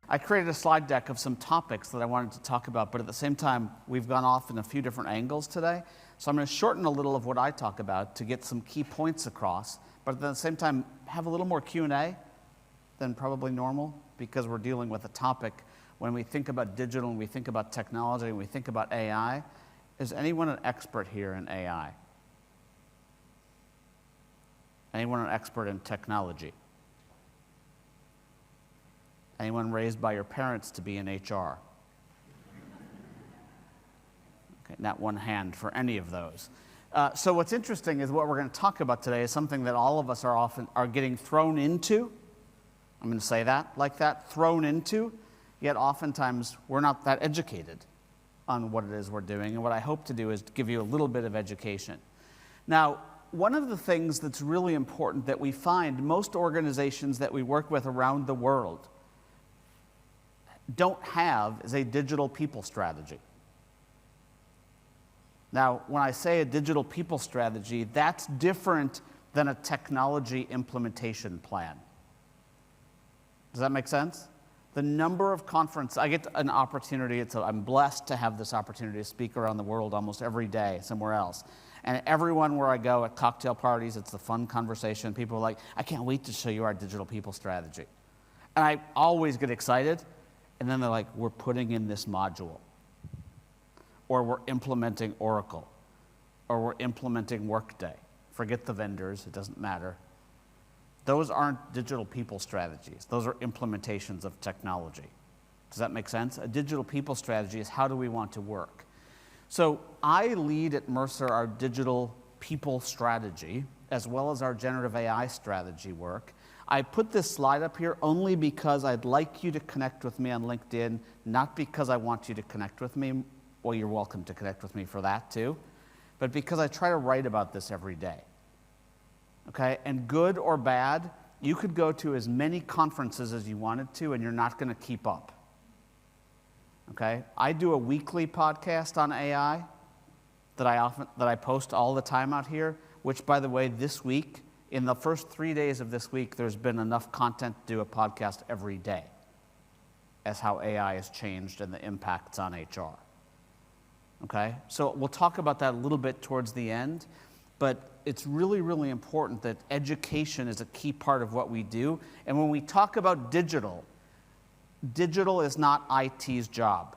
I created a slide deck of some topics that I wanted to talk about, but at the same time, we've gone off in a few different angles today. So I'm going to shorten a little of what I talk about to get some key points across, but at the same time, have a little more Q&A than probably normal, because we're dealing with a topic. When we think about digital and we think about technology and we think about AI, is anyone an expert here in AI? Anyone an expert in technology? Anyone raised by your parents to be in HR? Okay, not one hand for any of those. So what's interesting is what we're going to talk about today is something that all of us are getting thrown into. I'm going to say that like that, thrown into, yet oftentimes we're not that educated on what it is we're doing. And what I hope to do is to give you a little bit of education. Now, one of the things that's really important that we find most organizations that we work with around the world don't have is a digital people strategy. Now, when I say a digital people strategy, that's different than a technology implementation plan. Does that make sense? The number of conferences, I get an opportunity, I'm blessed to have this opportunity to speak around the world almost every day somewhere else. And everyone where I go at cocktail parties, it's a fun conversation. People are like, I can't wait to show you our digital people strategy. And I always get excited. And then they're like, we're putting in this module. Or we're implementing Oracle. Or we're implementing Workday. Forget the vendors, it doesn't matter. Those aren't digital people strategies. Those are implementations of technology. Does that make sense? A digital people strategy is how do we want to work? So I lead at Mercer our digital people strategy, as well as our generative AI strategy work. I put this slide up here only because I'd like you to connect with me on LinkedIn, not because I want you to connect with me. Well, you're welcome to connect with me for that too, but because I try to write about this every day. Okay, and good or bad, you could go to as many conferences as you wanted to, and you're not going to keep up. Okay, I do a weekly podcast on AI that I post all the time out here. Which, by the way, this week, in the first 3 days of this week, there's been enough content to do a podcast every day, as how AI has changed and the impacts on HR. Okay, so we'll talk about that a little bit towards the end. But it's really, really important that education is a key part of what we do. And when we talk about digital, digital is not IT's job.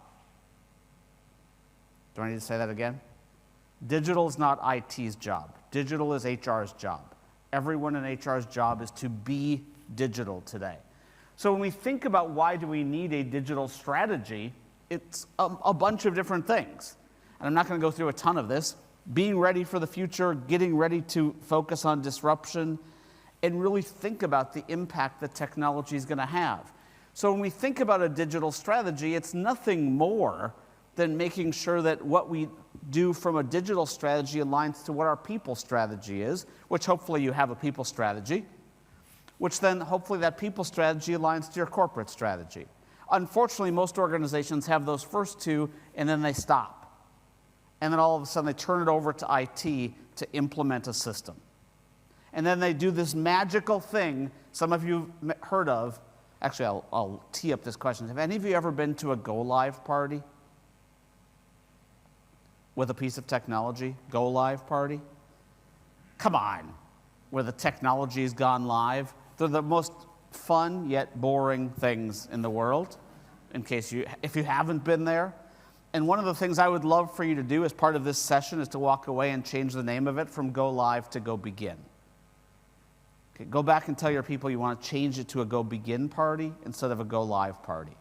Do I need to say that again? Digital is not IT's job. Digital is HR's job. Everyone in HR's job is to be digital today. So when we think about why do we need a digital strategy, it's a bunch of different things. And I'm not going to go through a ton of this. Being ready for the future, getting ready to focus on disruption, and really think about the impact that technology is going to have. So when we think about a digital strategy, it's nothing more than making sure that what we do from a digital strategy aligns to what our people strategy is, which hopefully you have a people strategy, which then hopefully that people strategy aligns to your corporate strategy. Unfortunately, most organizations have those first two, and then they stop. And then all of a sudden they turn it over to IT to implement a system. And then they do this magical thing some of you have heard of. Actually, I'll tee up this question. Have any of you ever been to a go-live party with a piece of technology? Go-live party? Come on, where the technology's gone live. They're the most fun yet boring things in the world, if you haven't been there. And one of the things I would love for you to do as part of this session is to walk away and change the name of it from Go Live to Go Begin. Okay, go back and tell your people you want to change it to a Go Begin party instead of a Go Live party.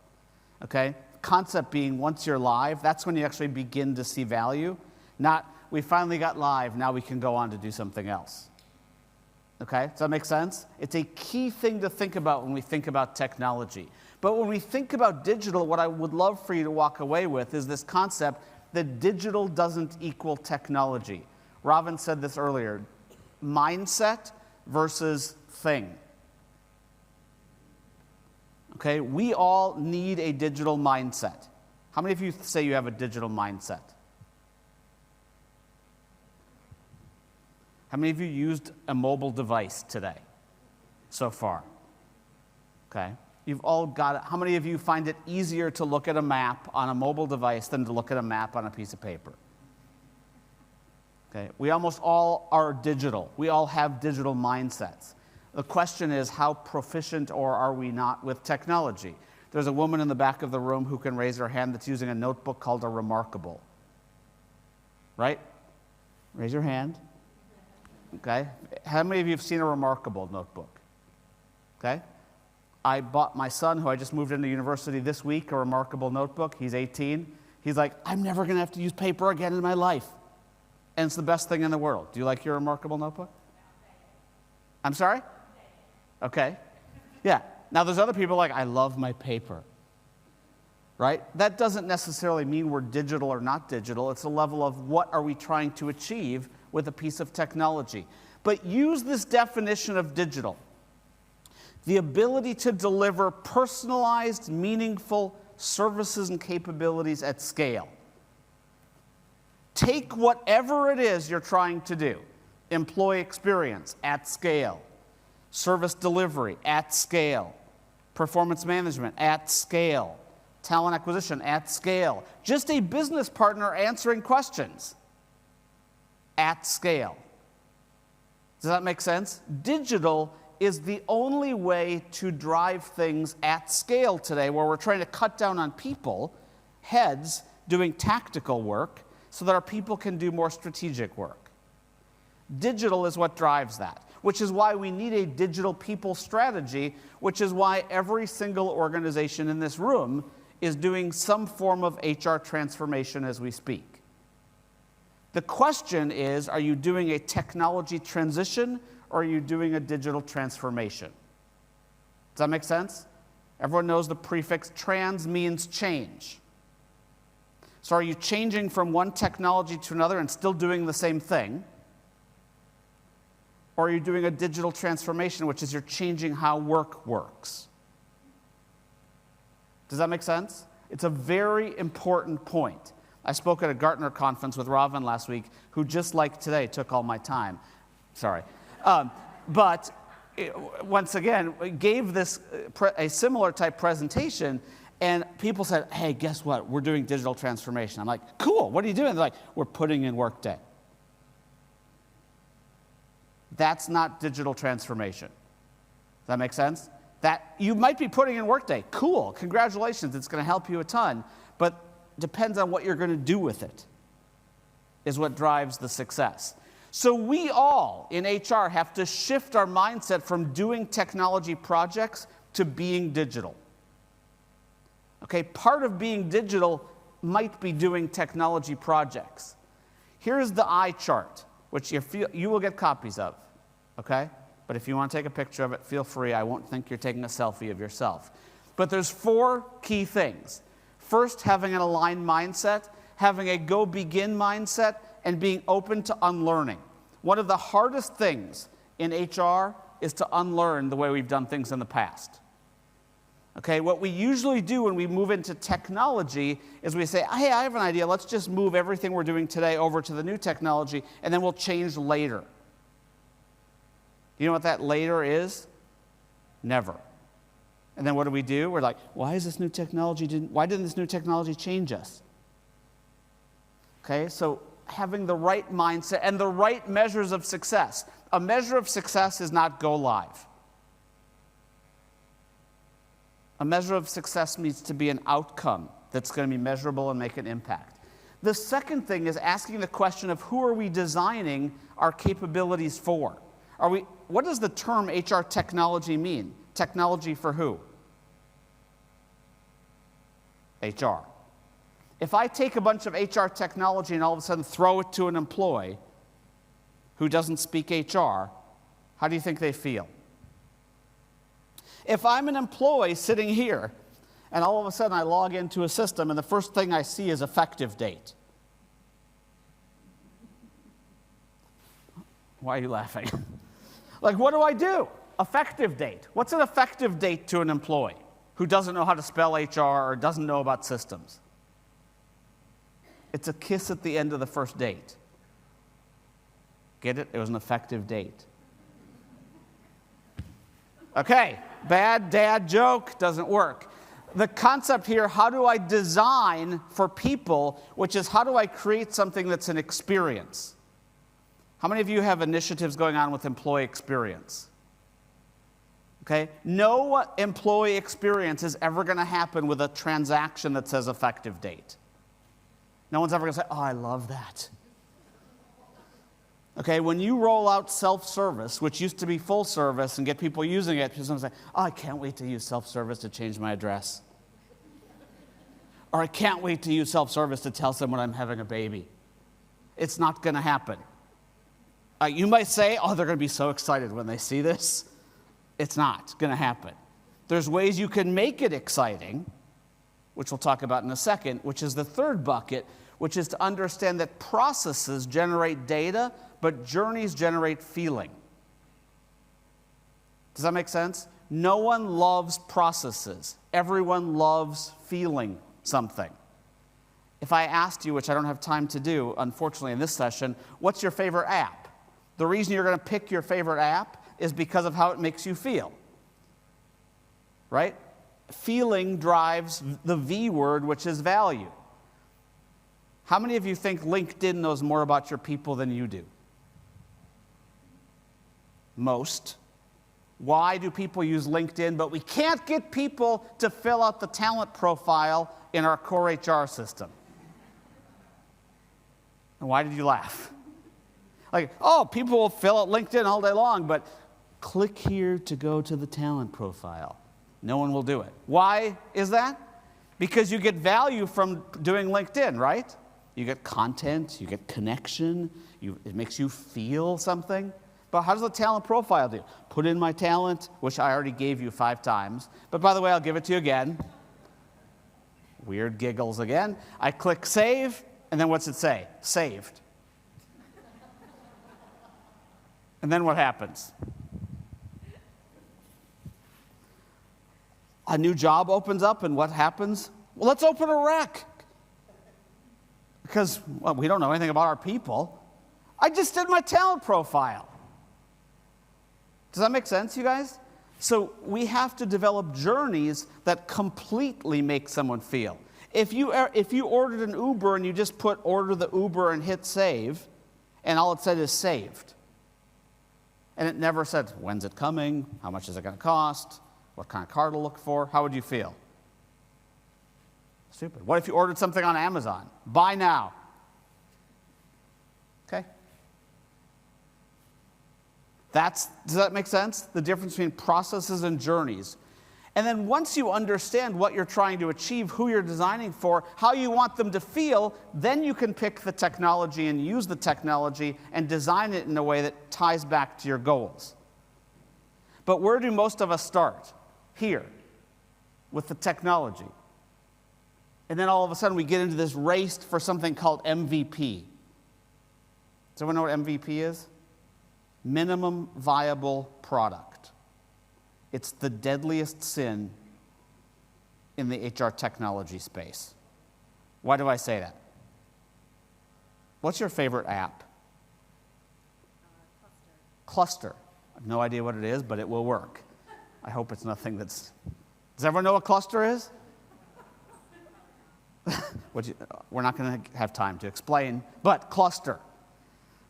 Okay? Concept being once you're live, that's when you actually begin to see value. Not, we finally got live, now we can go on to do something else. Okay? Does that make sense? It's a key thing to think about when we think about technology. But when we think about digital, what I would love for you to walk away with is this concept that digital doesn't equal technology. Robin said this earlier, mindset versus thing. Okay, we all need a digital mindset. How many of you say you have a digital mindset? How many of you used a mobile device today so far? Okay. You've all got it. How many of you find it easier to look at a map on a mobile device than to look at a map on a piece of paper? Okay. We almost all are digital. We all have digital mindsets. The question is, how proficient or are we not with technology? There's a woman in the back of the room who can raise her hand that's using a notebook called a Remarkable. Right? Raise your hand. Okay. How many of you have seen a Remarkable notebook? Okay. I bought my son, who I just moved into university this week, a Remarkable notebook. He's 18. He's like, I'm never going to have to use paper again in my life. And it's the best thing in the world. Do you like your Remarkable notebook? I'm sorry? Okay. Yeah. Now, there's other people like, I love my paper. Right? That doesn't necessarily mean we're digital or not digital. It's a level of what are we trying to achieve with a piece of technology. But use this definition of digital. The ability to deliver personalized, meaningful services and capabilities at scale. Take whatever it is you're trying to do. Employee experience at scale. Service delivery at scale. Performance management at scale. Talent acquisition at scale. Just a business partner answering questions at scale. Does that make sense? Digital is the only way to drive things at scale today, where we're trying to cut down on people, heads, doing tactical work so that our people can do more strategic work. Digital is what drives that, which is why we need a digital people strategy, which is why every single organization in this room is doing some form of HR transformation as we speak. The question is, are you doing a technology transition or are you doing a digital transformation? Does that make sense? Everyone knows the prefix trans means change. So are you changing from one technology to another and still doing the same thing? Or are you doing a digital transformation, which is you're changing how work works? Does that make sense? It's a very important point. I spoke at a Gartner conference with Robin last week, who just like today took all my time. Sorry. But once again, gave this a similar type presentation, and people said, hey, guess what? We're doing digital transformation. I'm like, cool, what are you doing? They're like, we're putting in Workday. That's not digital transformation. Does that make sense? That you might be putting in Workday. Cool, congratulations, it's going to help you a ton, but depends on what you're going to do with it, is what drives the success. So we all in HR have to shift our mindset from doing technology projects to being digital. Okay, part of being digital might be doing technology projects. Here's the eye chart, which you will get copies of, okay? But if you want to take a picture of it, feel free. I won't think you're taking a selfie of yourself. But there's 4 key things. First, having an aligned mindset, having a go-begin mindset, and being open to unlearning. One of the hardest things in HR is to unlearn the way we've done things in the past. Okay, what we usually do when we move into technology is we say, hey, I have an idea, let's just move everything we're doing today over to the new technology, and then we'll change later. You know what that later is? Never. And then what do? We're like, why didn't this new technology change us? Okay, so having the right mindset and the right measures of success. A measure of success is not go live. A measure of success needs to be an outcome that's going to be measurable and make an impact. The second thing is asking the question of who are we designing our capabilities for? What does the term HR technology mean? Technology for who? HR. If I take a bunch of HR technology and all of a sudden throw it to an employee who doesn't speak HR, how do you think they feel? If I'm an employee sitting here and all of a sudden I log into a system and the first thing I see is effective date. Why are you laughing? Like, what do I do? Effective date. What's an effective date to an employee who doesn't know how to spell HR or doesn't know about systems? It's a kiss at the end of the first date. Get it? It was an effective date. Okay, Bad dad joke doesn't work. The concept here, how do I design for people, which is how do I create something that's an experience? How many of you have initiatives going on with employee experience? Okay? No employee experience is ever going to happen with a transaction that says effective date. No one's ever going to say, oh, I love that. Okay, when you roll out self-service, which used to be full service, and get people using it, someone say, oh, I can't wait to use self-service to change my address. Or I can't wait to use self-service to tell someone I'm having a baby. It's not going to happen. You might say, oh, they're going to be so excited when they see this. It's not going to happen. There's ways you can make it exciting, which we'll talk about in a second, which is the third bucket, which is to understand that processes generate data, but journeys generate feeling. Does that make sense? No one loves processes. Everyone loves feeling something. If I asked you, which I don't have time to do, unfortunately, in this session, what's your favorite app? The reason you're going to pick your favorite app is because of how it makes you feel. Right? Feeling drives the V word, which is value. How many of you think LinkedIn knows more about your people than you do? Most. Why do people use LinkedIn, but we can't get people to fill out the talent profile in our core HR system? And why did you laugh? Like, oh, people will fill out LinkedIn all day long, but click here to go to the talent profile. No one will do it. Why is that? Because you get value from doing LinkedIn, right? You get content, you get connection, it makes you feel something. But how does the talent profile do? Put in my talent, which I already gave you 5 times. But by the way, I'll give it to you again. Weird giggles again. I click save, and then what's it say? Saved. And then what happens? A new job opens up, and what happens? Well, let's open a rec. Because, well, we don't know anything about our people. I just did my talent profile. Does that make sense, you guys? So we have to develop journeys that completely make someone feel. If you ordered an Uber and you just put order the Uber and hit save, and all it said is saved, and it never said, when's it coming? How much is it going to cost? What kind of car to look for? How would you feel? Stupid. What if you ordered something on Amazon? Buy now. Okay. Does that make sense? The difference between processes and journeys. And then once you understand what you're trying to achieve, who you're designing for, how you want them to feel, then you can pick the technology and use the technology and design it in a way that ties back to your goals. But where do most of us start? Here, with the technology. And then all of a sudden we get into this race for something called MVP. Does everyone know what MVP is? Minimum viable product. It's the deadliest sin in the HR technology space. Why do I say that? What's your favorite app? Cluster. I have no idea what it is, but it will work. I hope it's nothing that's... Does everyone know what cluster is? We're not going to have time to explain, but cluster.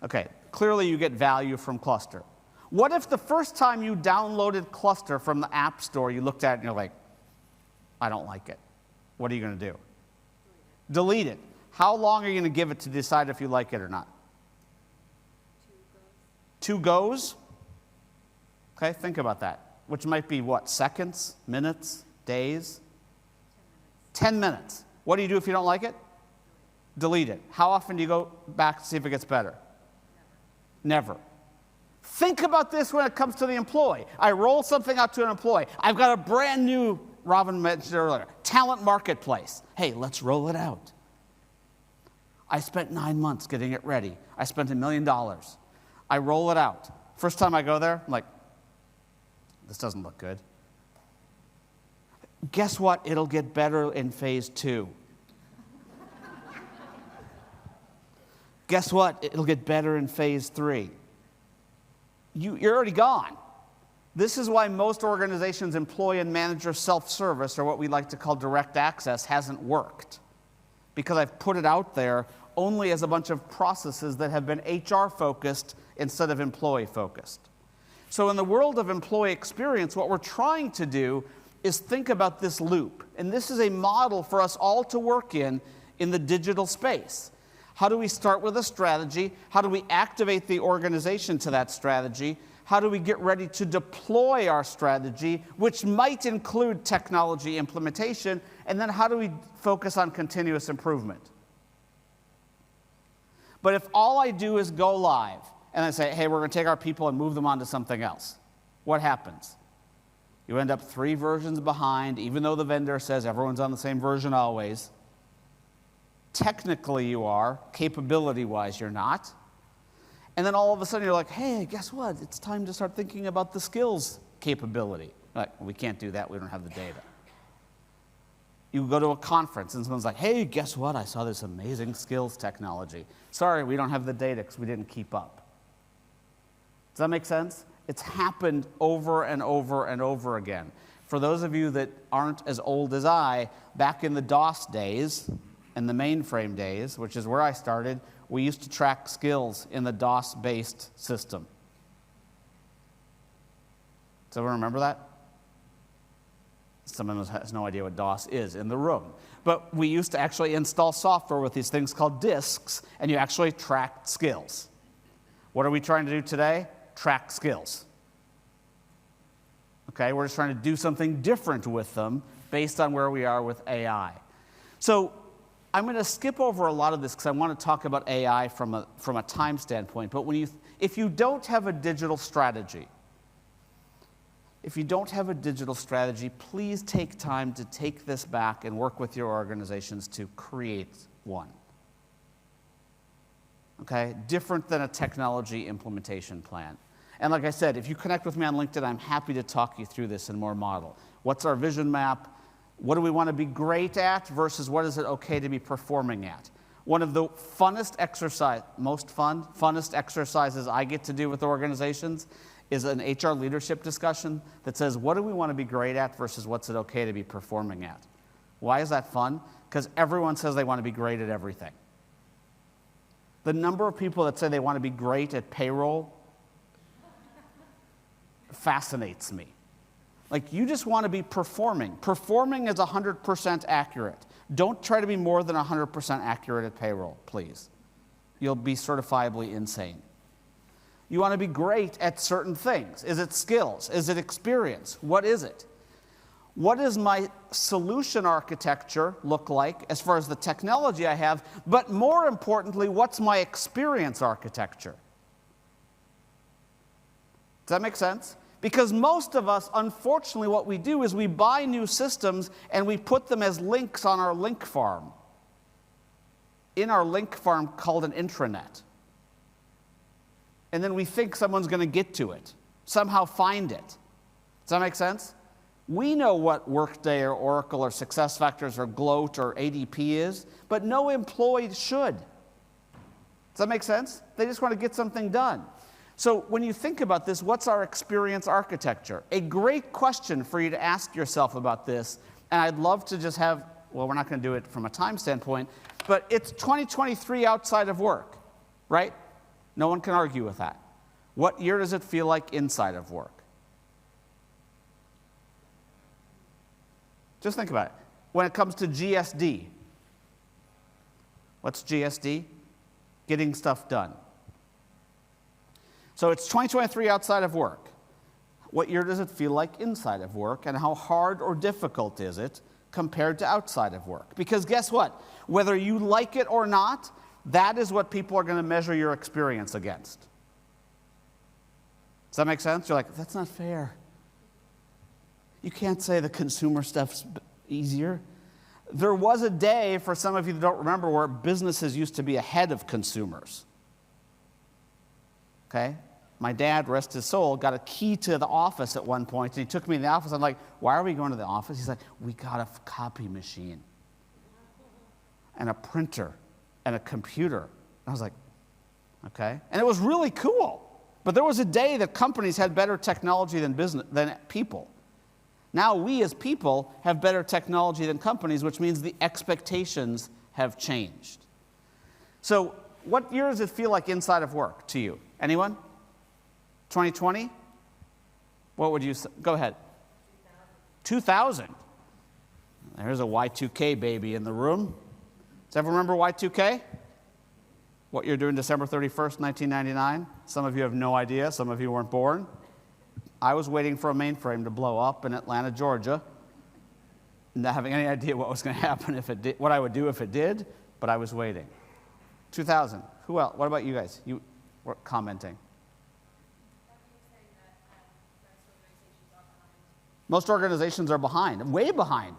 Okay, clearly you get value from cluster. What if the first time you downloaded cluster from the App Store, you looked at it and you're like, I don't like it. What are you going to do? Delete it. How long are you going to give it to decide if you like it or not? 2 goes? Okay, think about that. Which might be what, seconds, minutes, days? 10 minutes. What do you do if you don't like it? Delete it. How often do you go back to see if it gets better? Never. Think about this when it comes to the employee. I roll something out to an employee. I've got a brand new, Robin mentioned earlier, talent marketplace. Hey, let's roll it out. I spent 9 months getting it ready. I spent $1 million. I roll it out. First time I go there, I'm like, this doesn't look good. Guess what? It'll get better in phase 2. Guess what? It'll get better in phase 3. You're already gone. This is why most organizations employ and manager self-service, or what we like to call direct access, hasn't worked. Because I've put it out there only as a bunch of processes that have been HR-focused instead of employee-focused. So in the world of employee experience, what we're trying to do is think about this loop. And this is a model for us all to work in the digital space. How do we start with a strategy? How do we activate the organization to that strategy? How do we get ready to deploy our strategy, which might include technology implementation? And then how do we focus on continuous improvement? But if all I do is go live, and I say, hey, we're going to take our people and move them on to something else, what happens? You end up 3 versions behind, even though the vendor says everyone's on the same version always. Technically you are, capability-wise you're not. And then all of a sudden you're like, hey, guess what? It's time to start thinking about the skills capability. Like, we can't do that, we don't have the data. You go to a conference and someone's like, hey, guess what? I saw this amazing skills technology. Sorry, we don't have the data because we didn't keep up. Does that make sense? It's happened over and over and over again. For those of you that aren't as old as I, back in the DOS days and the mainframe days, which is where I started, we used to track skills in the DOS-based system. Does everyone remember that? Someone has no idea what DOS is in the room. But we used to actually install software with these things called disks, and you actually tracked skills. What are we trying to do today? Track skills. Okay, we're just trying to do something different with them based on where we are with AI. So I'm going to skip over a lot of this because I want to talk about AI from a time standpoint. But if you don't have a digital strategy, please take time to take this back and work with your organizations to create one. Okay? Different than a technology implementation plan. And like I said, if you connect with me on LinkedIn, I'm happy to talk you through this in more model. What's our vision map? What do we want to be great at versus what is it okay to be performing at? One of the funnest exercises I get to do with organizations is an HR leadership discussion that says, what do we want to be great at versus what's it okay to be performing at? Why is that fun? Because everyone says they want to be great at everything. The number of people that say they want to be great at payroll fascinates me. Like, you just want to be performing. Performing is 100% accurate. Don't try to be more than 100% accurate at payroll, please. You'll be certifiably insane. You want to be great at certain things. Is it skills? Is it experience? What is it? What does my solution architecture look like as far as the technology I have? But more importantly, what's my experience architecture? Does that make sense? Because most of us, unfortunately, what we do is we buy new systems and we put them as links on our link farm. In our link farm called an intranet. And then we think someone's going to get to it, somehow find it. Does that make sense? We know what Workday or Oracle or SuccessFactors or Gloat or ADP is, but no employee should. Does that make sense? They just want to get something done. So when you think about this, what's our experience architecture? A great question for you to ask yourself about this, and I'd love to just have, well, we're not going to do it from a time standpoint, but it's 2023 outside of work, right? No one can argue with that. What year does it feel like inside of work? Just think about it. When it comes to GSD, what's GSD? Getting stuff done. So it's 2023 outside of work. What year does it feel like inside of work, and how hard or difficult is it compared to outside of work? Because guess what? Whether you like it or not, that is what people are going to measure your experience against. Does that make sense? You're like, that's not fair. You can't say the consumer stuff's easier. There was a day, for some of you that don't remember, where businesses used to be ahead of consumers. Okay? My dad, rest his soul, got a key to the office at one point, and he took me in the office. I'm like, why are we going to the office? He's like, we got a copy machine and a printer and a computer. And I was like, okay. And it was really cool. But there was a day that companies had better technology than people. Now we as people have better technology than companies, which means the expectations have changed. So what year does it feel like inside of work to you? Anyone? 2020? What would you say? Go ahead. 2000. There's a Y2K baby in the room. Does everyone remember Y2K? What you're doing December 31st, 1999? Some of you have no idea. Some of you weren't born. I was waiting for a mainframe to blow up in Atlanta, Georgia, not having any idea what was going to happen if it did, what I would do if it did, but I was waiting. 2000. Who else? What about you guys? You were commenting. Most organizations are behind, way behind.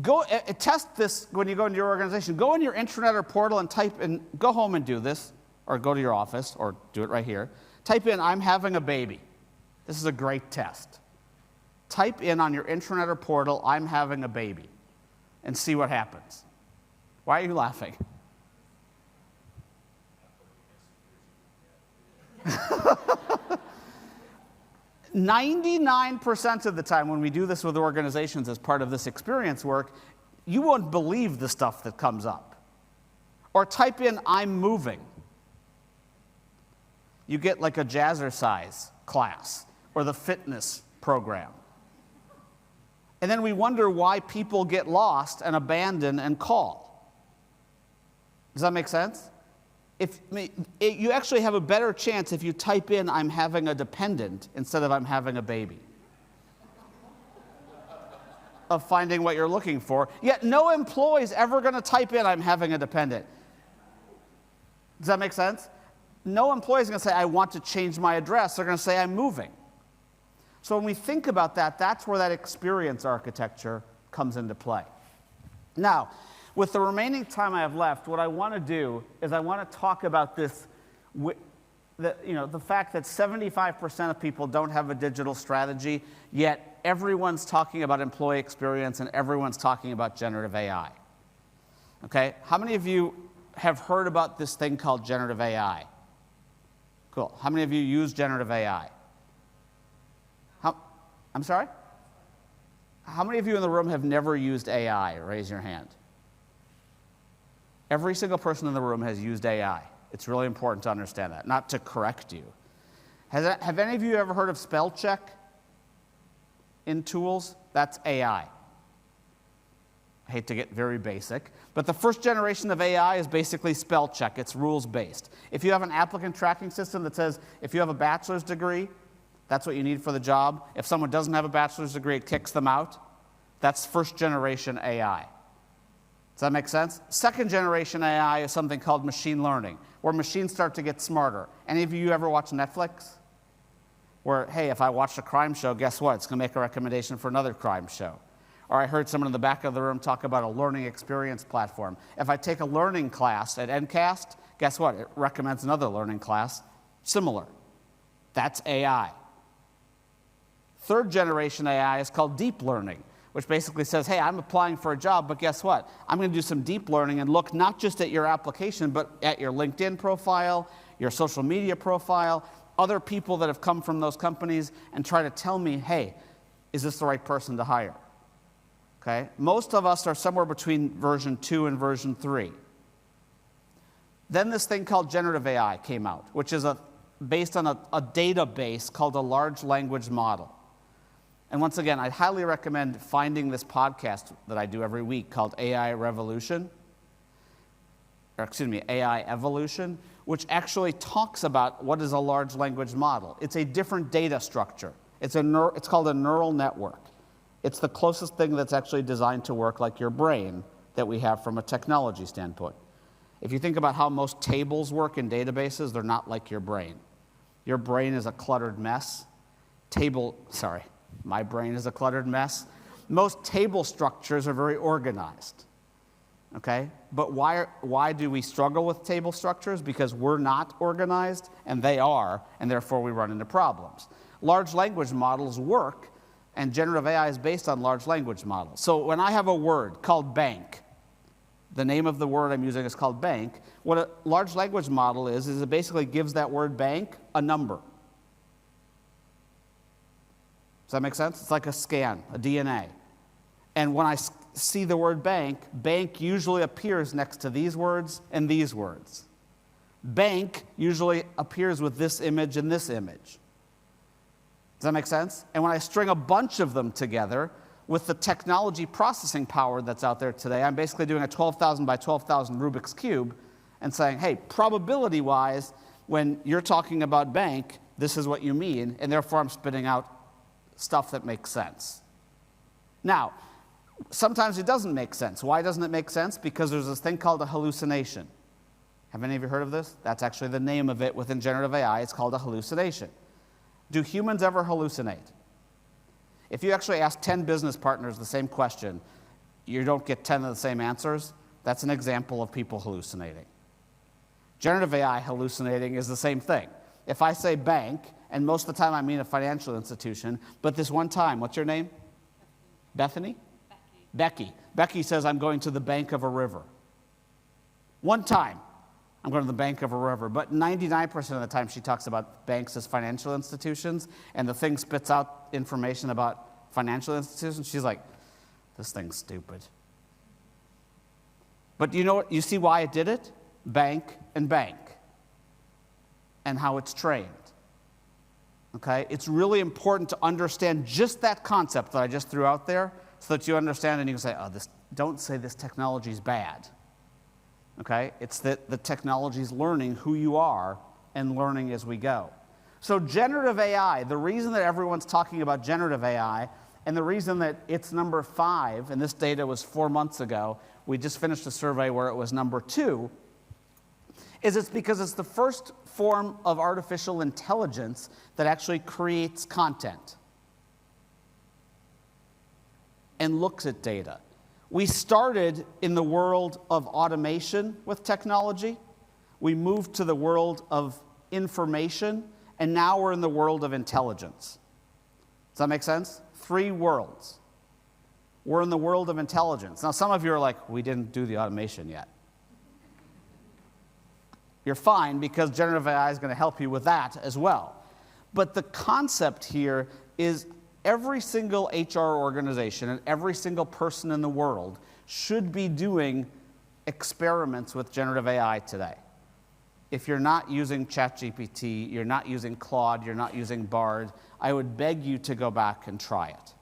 Go test this when you go into your organization. Go in your intranet or portal and type in, go home and do this, or go to your office, or do it right here. Type in, I'm having a baby. This is a great test. Type in on your intranet or portal, I'm having a baby, and see what happens. Why are you laughing? 99% of the time when we do this with organizations as part of this experience work, you won't believe the stuff that comes up. Or type in, I'm moving. You get like a jazzercise class or the fitness program. And then we wonder why people get lost and abandon and call. Does that make sense? You actually have a better chance if you type in, I'm having a dependent, instead of I'm having a baby, of finding what you're looking for. Yet no employee is ever going to type in, I'm having a dependent. Does that make sense? No employee is going to say, I want to change my address. They're going to say, I'm moving. So when we think about that, that's where that experience architecture comes into play. Now, with the remaining time I have left, what I want to do is I want to talk about this, the fact that 75% of people don't have a digital strategy, yet everyone's talking about employee experience and everyone's talking about generative AI. Okay? How many of you have heard about this thing called generative AI? Cool. How many of you use generative AI? I'm sorry? How many of you in the room have never used AI? Raise your hand. Every single person in the room has used AI. It's really important to understand that, not to correct you. Have any of you ever heard of spell check in tools? That's AI. I hate to get very basic, but the first generation of AI is basically spell check. It's rules-based. If you have an applicant tracking system that says if you have a bachelor's degree, that's what you need for the job. If someone doesn't have a bachelor's degree, it kicks them out. That's first generation AI. Does that make sense? Second generation AI is something called machine learning, where machines start to get smarter. Any of you ever watch Netflix? Where, hey, if I watch a crime show, guess what? It's going to make a recommendation for another crime show. Or I heard someone in the back of the room talk about a learning experience platform. If I take a learning class at NCAST, guess what? It recommends another learning class similar. That's AI. Third generation AI is called deep learning, which basically says, hey, I'm applying for a job, but guess what? I'm going to do some deep learning and look not just at your application, but at your LinkedIn profile, your social media profile, other people that have come from those companies, and try to tell me, hey, is this the right person to hire? Okay? Most of us are somewhere between version 2 and version 3. Then this thing called generative AI came out, which is based on a database called a large language model. And once again, I highly recommend finding this podcast that I do every week called AI Evolution, which actually talks about what is a large language model. It's a different data structure. It's called a neural network. It's the closest thing that's actually designed to work like your brain that we have from a technology standpoint. If you think about how most tables work in databases, they're not like your brain. Your brain is a cluttered mess. My brain is a cluttered mess. Most table structures are very organized, okay? But why do we struggle with table structures? Because we're not organized, and they are, and therefore we run into problems. Large language models work, and generative AI is based on large language models. So when I have a word called bank, the name of the word I'm using is called bank, what a large language model is it basically gives that word bank a number. Does that make sense? It's like a scan, a DNA. And when I see the word bank, bank usually appears next to these words and these words. Bank usually appears with this image and this image. Does that make sense? And when I string a bunch of them together with the technology processing power that's out there today, I'm basically doing a 12,000 by 12,000 Rubik's Cube and saying, hey, probability-wise, when you're talking about bank, this is what you mean, and therefore I'm spitting out stuff that makes sense. Now, sometimes it doesn't make sense. Why doesn't it make sense? Because there's this thing called a hallucination. Have any of you heard of this? That's actually the name of it within generative AI. It's called a hallucination. Do humans ever hallucinate? If you actually ask 10 business partners the same question, you don't get 10 of the same answers. That's an example of people hallucinating. Generative AI hallucinating is the same thing. If I say bank, and most of the time I mean a financial institution, but this one time, what's your name? Bethany? Becky. Becky says, I'm going to the bank of a river. One time, I'm going to the bank of a river. But 99% of the time, she talks about banks as financial institutions, and the thing spits out information about financial institutions. She's like, this thing's stupid. But you know what? You see why it did it? Bank and bank, and how it's trained. Okay? It's really important to understand just that concept that I just threw out there, so that you understand and you can say, oh, don't say this technology is bad. Okay? It's that the technology is learning who you are and learning as we go. So generative AI, the reason that everyone's talking about generative AI, and the reason that it's number 5, and this data was 4 months ago, we just finished a survey where it was number 2, is it's because it's the first form of artificial intelligence that actually creates content and looks at data. We started in the world of automation with technology. We moved to the world of information, and now we're in the world of intelligence. Does that make sense? 3 worlds. We're in the world of intelligence. Now, some of you are like, we didn't do the automation yet. You're fine, because generative AI is going to help you with that as well. But the concept here is every single HR organization and every single person in the world should be doing experiments with generative AI today. If you're not using ChatGPT, you're not using Claude, you're not using Bard, I would beg you to go back and try it.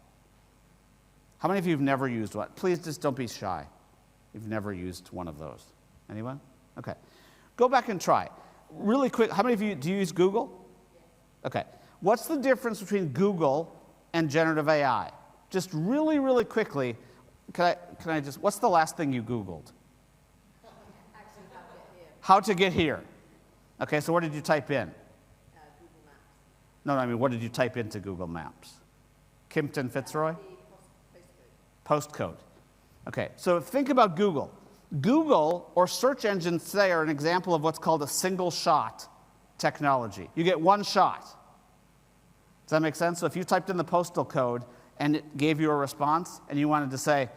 How many of you have never used one? Please just don't be shy. You've never used one of those. Anyone? Okay. Go back and try. Really quick, how many of you, do you use Google? Okay. What's the difference between Google and generative AI? Just really, really quickly, can I just, what's the last thing you Googled? How to get here. Okay, so what did you type in? Google Maps. No, I mean, what did you type into Google Maps? Kimpton Fitzroy? Postcode. Okay, so think about Google. Google, or search engines today, are an example of what's called a single shot technology. You get one shot. Does that make sense? So if you typed in the postal code and it gave you a response and you wanted to say,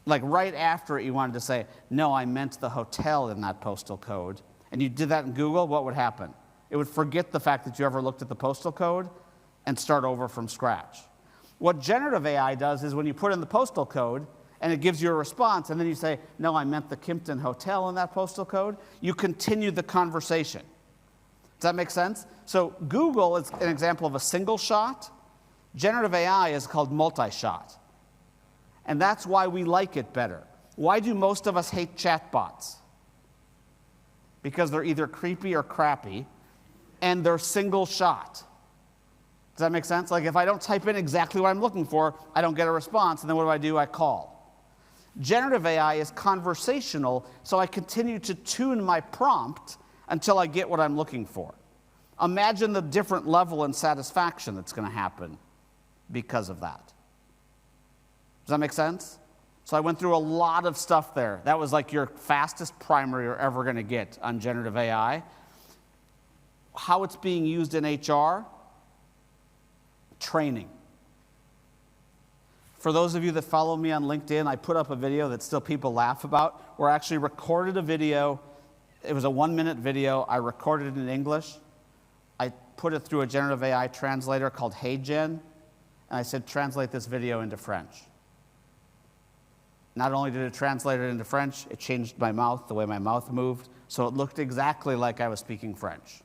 like right after it, you wanted to say, no, I meant the hotel in that postal code, and you did that in Google, what would happen? It would forget the fact that you ever looked at the postal code and start over from scratch. What generative AI does is when you put in the postal code and it gives you a response, and then you say, no, I meant the Kimpton Hotel in that postal code, you continue the conversation. Does that make sense? So Google is an example of a single shot. Generative AI is called multi-shot. And that's why we like it better. Why do most of us hate chatbots? Because they're either creepy or crappy, and they're single shot. Does that make sense? Like if I don't type in exactly what I'm looking for, I don't get a response, and then what do? I call. Generative AI is conversational, so I continue to tune my prompt until I get what I'm looking for. Imagine the different level and satisfaction that's going to happen because of that. Does that make sense? So I went through a lot of stuff there. That was like your fastest primer you're ever going to get on generative AI. How it's being used in HR, training. For those of you that follow me on LinkedIn, I put up a video that still people laugh about, where I actually recorded a video. It was a 1-minute video. I recorded it in English. I put it through a generative AI translator called HeyGen, and I said, translate this video into French. Not only did it translate it into French, it changed my mouth, the way my mouth moved, so it looked exactly like I was speaking French.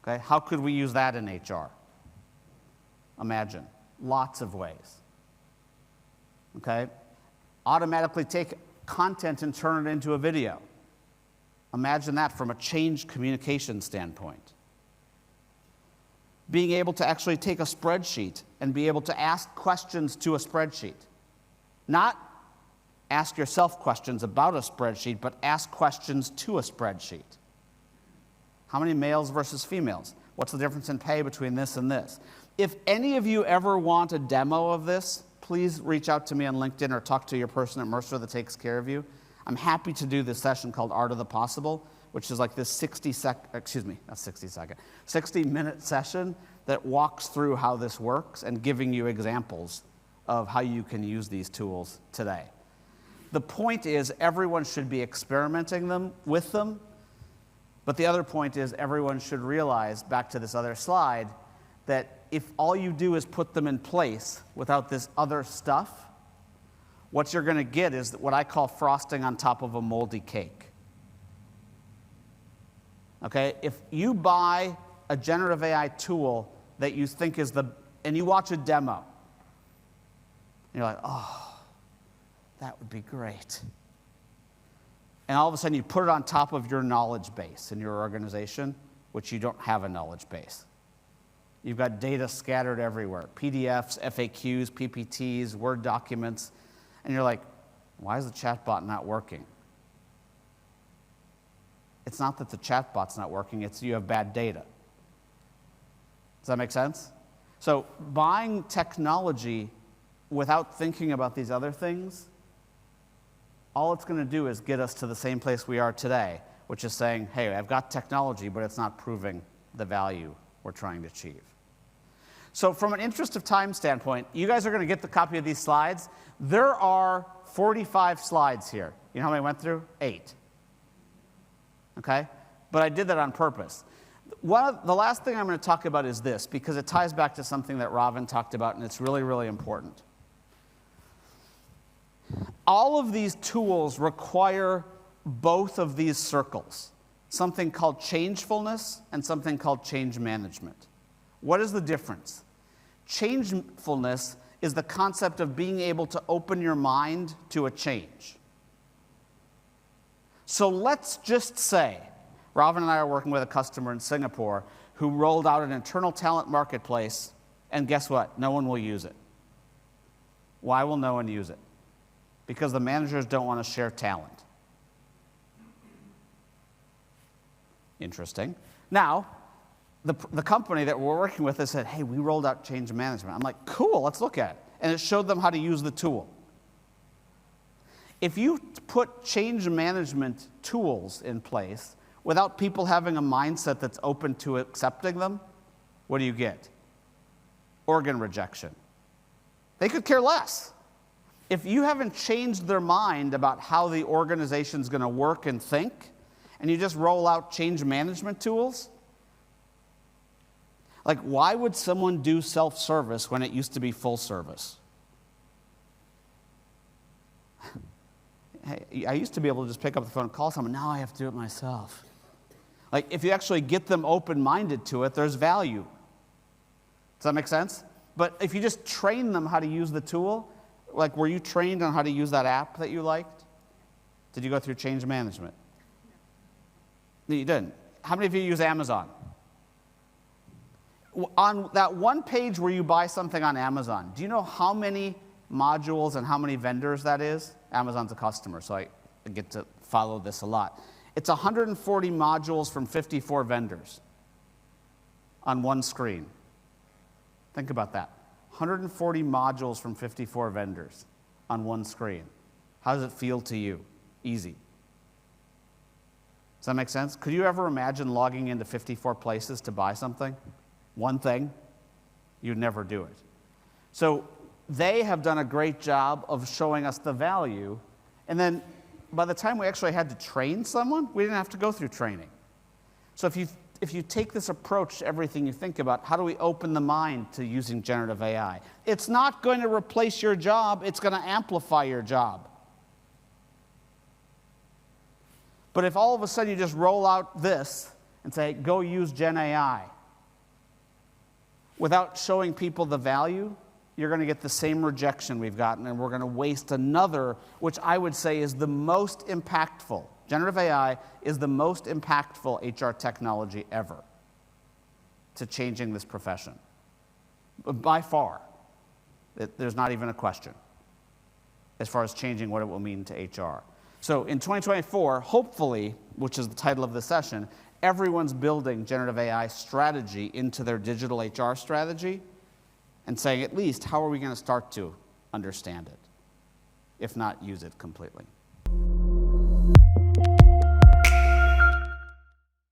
Okay, how could we use that in HR? Imagine, lots of ways. Okay, automatically take content and turn it into a video. Imagine that from a change communication standpoint. Being able to actually take a spreadsheet and be able to ask questions to a spreadsheet. Not ask yourself questions about a spreadsheet, but ask questions to a spreadsheet. How many males versus females? What's the difference in pay between this and this? If any of you ever want a demo of this, please reach out to me on LinkedIn or talk to your person at Mercer that takes care of you. I'm happy to do this session called Art of the Possible, which is like this 60-minute session that walks through how this works and giving you examples of how you can use these tools today. The point is everyone should be experimenting with them, but the other point is everyone should realize, back to this other slide, that if all you do is put them in place without this other stuff, what you're going to get is what I call frosting on top of a moldy cake. Okay, if you buy a generative AI tool that you think is and you watch a demo, and you're like, oh, that would be great. And all of a sudden you put it on top of your knowledge base in your organization, which you don't have a knowledge base. You've got data scattered everywhere, PDFs, FAQs, PPTs, Word documents, and you're like, why is the chatbot not working? It's not that the chatbot's not working, it's you have bad data. Does that make sense? So buying technology without thinking about these other things, all it's going to do is get us to the same place we are today, which is saying, hey, I've got technology, but it's not proving the value we're trying to achieve. So from an interest of time standpoint, you guys are going to get the copy of these slides. There are 45 slides here. You know how many I went through? 8. Okay? But I did that on purpose. The last thing I'm going to talk about is this, because it ties back to something that Robin talked about, and it's really, really important. All of these tools require both of these circles, something called changefulness and something called change management. What is the difference? Changefulness is the concept of being able to open your mind to a change. So let's just say, Robin and I are working with a customer in Singapore who rolled out an internal talent marketplace, and guess what? No one will use it. Why will no one use it? Because the managers don't want to share talent. Interesting. Now, the company that we're working with has said, hey, we rolled out change management. I'm like, cool, let's look at it. And it showed them how to use the tool. If you put change management tools in place without people having a mindset that's open to accepting them, what do you get? Organ rejection. They could care less. If you haven't changed their mind about how the organization's going to work and think, and you just roll out change management tools, like, why would someone do self-service when it used to be full service? Hey, I used to be able to just pick up the phone and call someone. Now I have to do it myself. Like, if you actually get them open-minded to it, there's value. Does that make sense? But if you just train them how to use the tool, like, were you trained on how to use that app that you liked? Did you go through change management? No, you didn't. How many of you use Amazon? On that one page where you buy something on Amazon, do you know how many modules and how many vendors that is? Amazon's a customer, so I get to follow this a lot. It's 140 modules from 54 vendors on one screen. Think about that. 140 modules from 54 vendors on one screen. How does it feel to you? Easy. Does that make sense? Could you ever imagine logging into 54 places to buy something? One thing? You'd never do it. So they have done a great job of showing us the value, and then by the time we actually had to train someone, we didn't have to go through training. So if you if you take this approach to everything you think about, how do we open the mind to using generative AI? It's not going to replace your job, it's going to amplify your job. But if all of a sudden you just roll out this and say, go use Gen AI, without showing people the value, you're going to get the same rejection we've gotten, and we're going to waste another, which I would say is the most impactful. Generative AI is the most impactful HR technology ever to changing this profession. By far. There's not even a question as far as changing what it will mean to HR. So in 2024, hopefully, which is the title of the session, everyone's building generative AI strategy into their digital HR strategy and saying, at least, how are we going to start to understand it, if not use it completely?